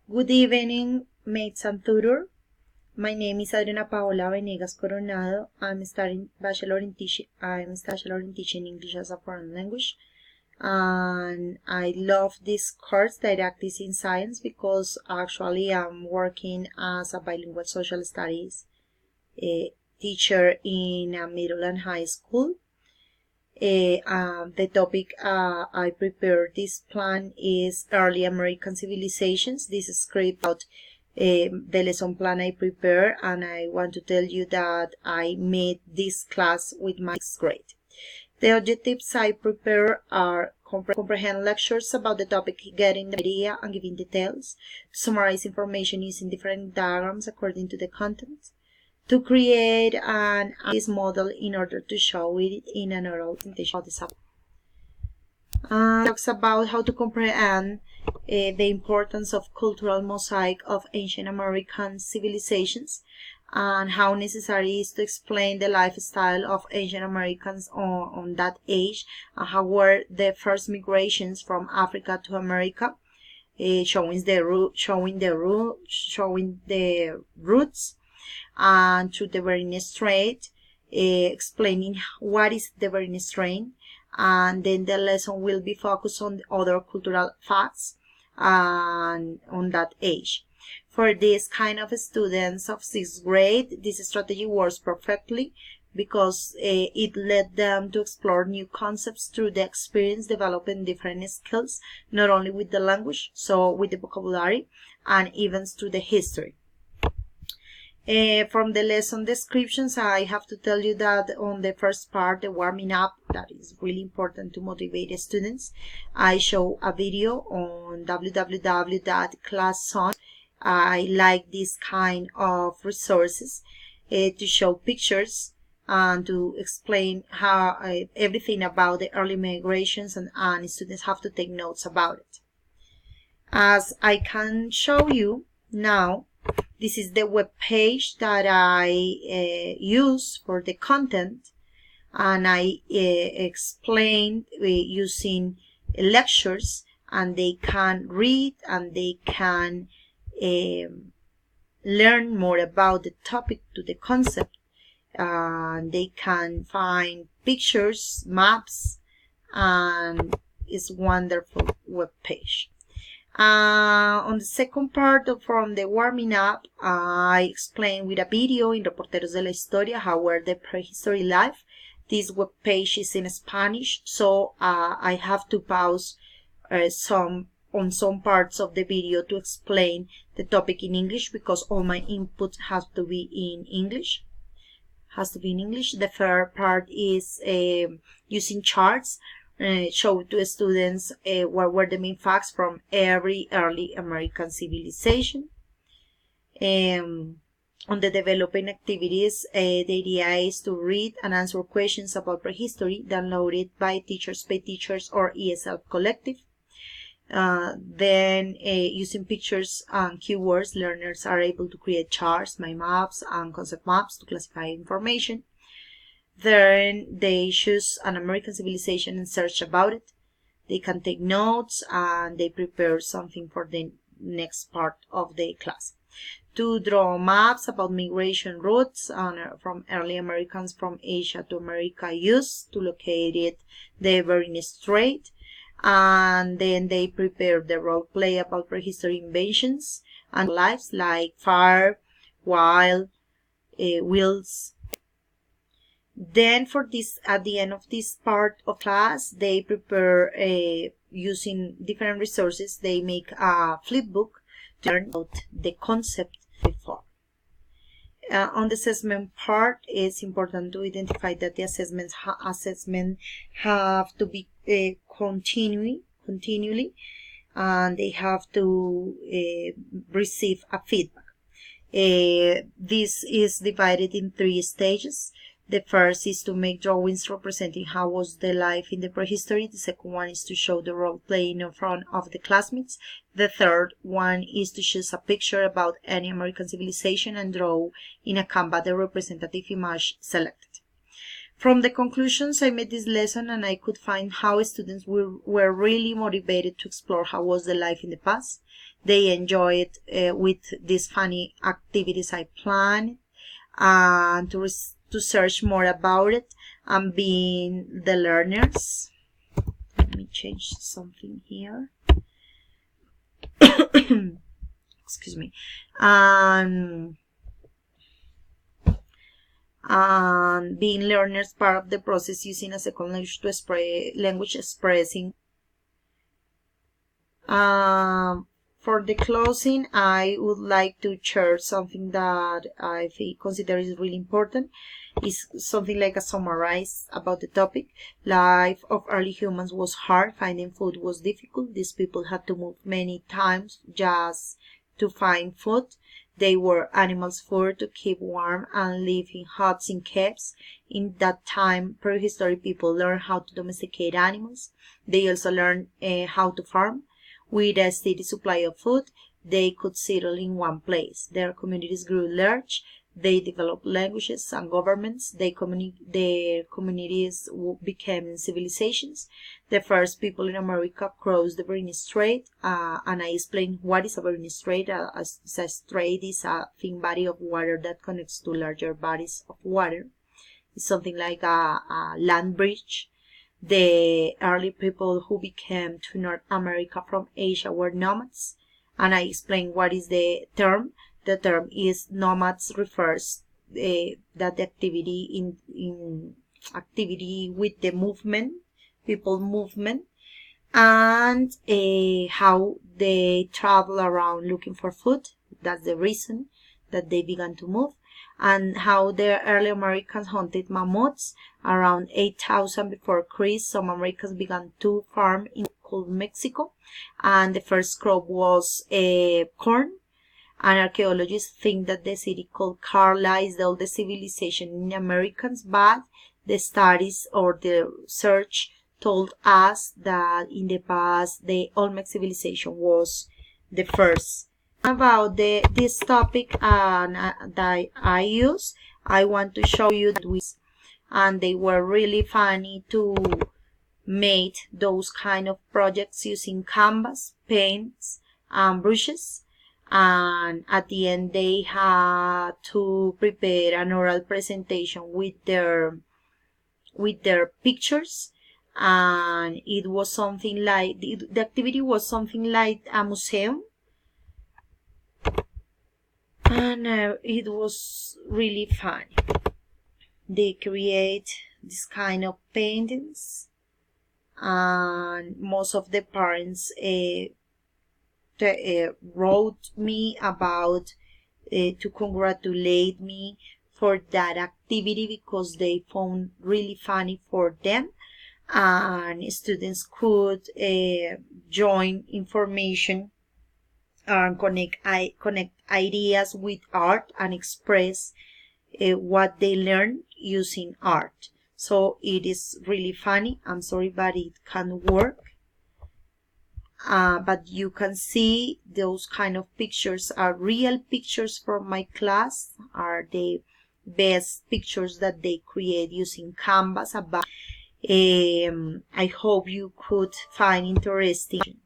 Good evening, mates and tutor. My name is Adriana Paola Venegas Coronado. I'm studying bachelor in teaching English as a foreign language, and I love this course, didactics in science, because actually I'm working as a bilingual social studies teacher in a middle and high school. The topic I prepared this plan is Early American Civilizations. This is script about the lesson plan I prepared, and I want to tell you that I made this class with my 6th grade. The objectives I prepare are comprehend lectures about the topic, getting the idea and giving details, summarize information using different diagrams according to the content, to create an analysis model in order to show it in an oral presentation of the subject. Talks about how to comprehend the importance of cultural mosaic of ancient American civilizations and how necessary it is to explain the lifestyle of ancient Americans on that age and how were the first migrations from Africa to America, showing the roots, and through the Bering Strait, explaining what is the Bering Strait, and then the lesson will be focused on other cultural facts and on that age. For this kind of students of 6th grade, this strategy works perfectly because it led them to explore new concepts through the experience, developing different skills, not only with the language, so with the vocabulary, and even through the history. From the lesson descriptions, I have to tell you that on the first part, the warming up, that is really important to motivate students. I show a video on www.class.on. I like this kind of resources to show pictures and to explain how everything about the early migrations, and students have to take notes about it. As I can show you now, this is the web page that I use for the content, and I explain using lectures, and they can read and they can learn more about the topic, to the concept. They can find pictures, maps, and it's wonderful web page. On the second part from the warming up, I explain with a video in Reporteros de la Historia how were the prehistory life. This web page is in Spanish, so I have to pause some parts of the video to explain the topic in English, because all my input has to be in English. The third part is using charts. Show to students what were the main facts from every early American civilization. On the developing activities, the idea is to read and answer questions about prehistory downloaded by Teachers Pay Teachers or ESL Collective. Then using pictures and keywords, learners are able to create charts, mind maps, and concept maps to classify information. Then they choose an American civilization and search about it. They can take notes and they prepare something for the next part of the class. To draw maps about migration routes from early Americans from Asia to America used to locate the Bering Strait. And then they prepare the role play about prehistory inventions and lives like fire, wild, wheels. Then for this, at the end of this part of class, they prepare using different resources. They make a flip book to learn about the concept before. On the assessment part, it's important to identify that the assessment have to be continually, and they have to receive a feedback. This is divided in 3 stages. The first is to make drawings representing how was the life in the prehistory. The second one is to show the role playing in front of the classmates. The third one is to choose a picture about any American civilization and draw in a Canva the representative image selected. From the conclusions, I made this lesson and I could find how students were really motivated to explore how was the life in the past. They enjoy it with these funny activities I planned, and to search more about it and being the learners. Let me change something here. Excuse me. And being learners part of the process, using a second language to expressing. For the closing, I would like to share something that I consider is really important. It's something like a summarize about the topic. Life of early humans was hard. Finding food was difficult. These people had to move many times just to find food. They were animals' food to keep warm and live in huts in caves. In that time, prehistoric people learned how to domesticate animals. They also learned how to farm. With a steady supply of food, they could settle in one place. Their communities grew large. They developed languages and governments. Their communities became civilizations. The first people in America crossed the Bering Strait, and I explained what is a Bering Strait. A strait is a thin body of water that connects two larger bodies of water. It's something like a land bridge. The early people who became to North America from Asia were nomads, and I explained what is the term. The term is nomads, refers that the activity in activity with the movement, people movement, and how they travel around looking for food. That's the reason that they began to move. And how the early Americans hunted mammoths. Around 8,000 before Christ, some Americans began to farm in called Mexico, and the first crop was corn. And archaeologists think that the city called Carlisle is the oldest civilization in Americans, but the studies or the research told us that in the past the Olmec civilization was the first. About this topic that I use, I want to show you that and they were really funny to make those kind of projects using canvas, paints, and brushes. And at the end they had to prepare an oral presentation with their pictures, and it was something like the activity was something like a museum. And it was really fun. They create this kind of paintings, and most of the parents wrote me about to congratulate me for that activity because they found really funny for them, and students could join information and connect ideas with art and express what they learn using art. So it is really funny. I'm sorry, but it can work. But you can see those kind of pictures are real pictures from my class, are the best pictures that they create using canvas. I hope you could find interesting.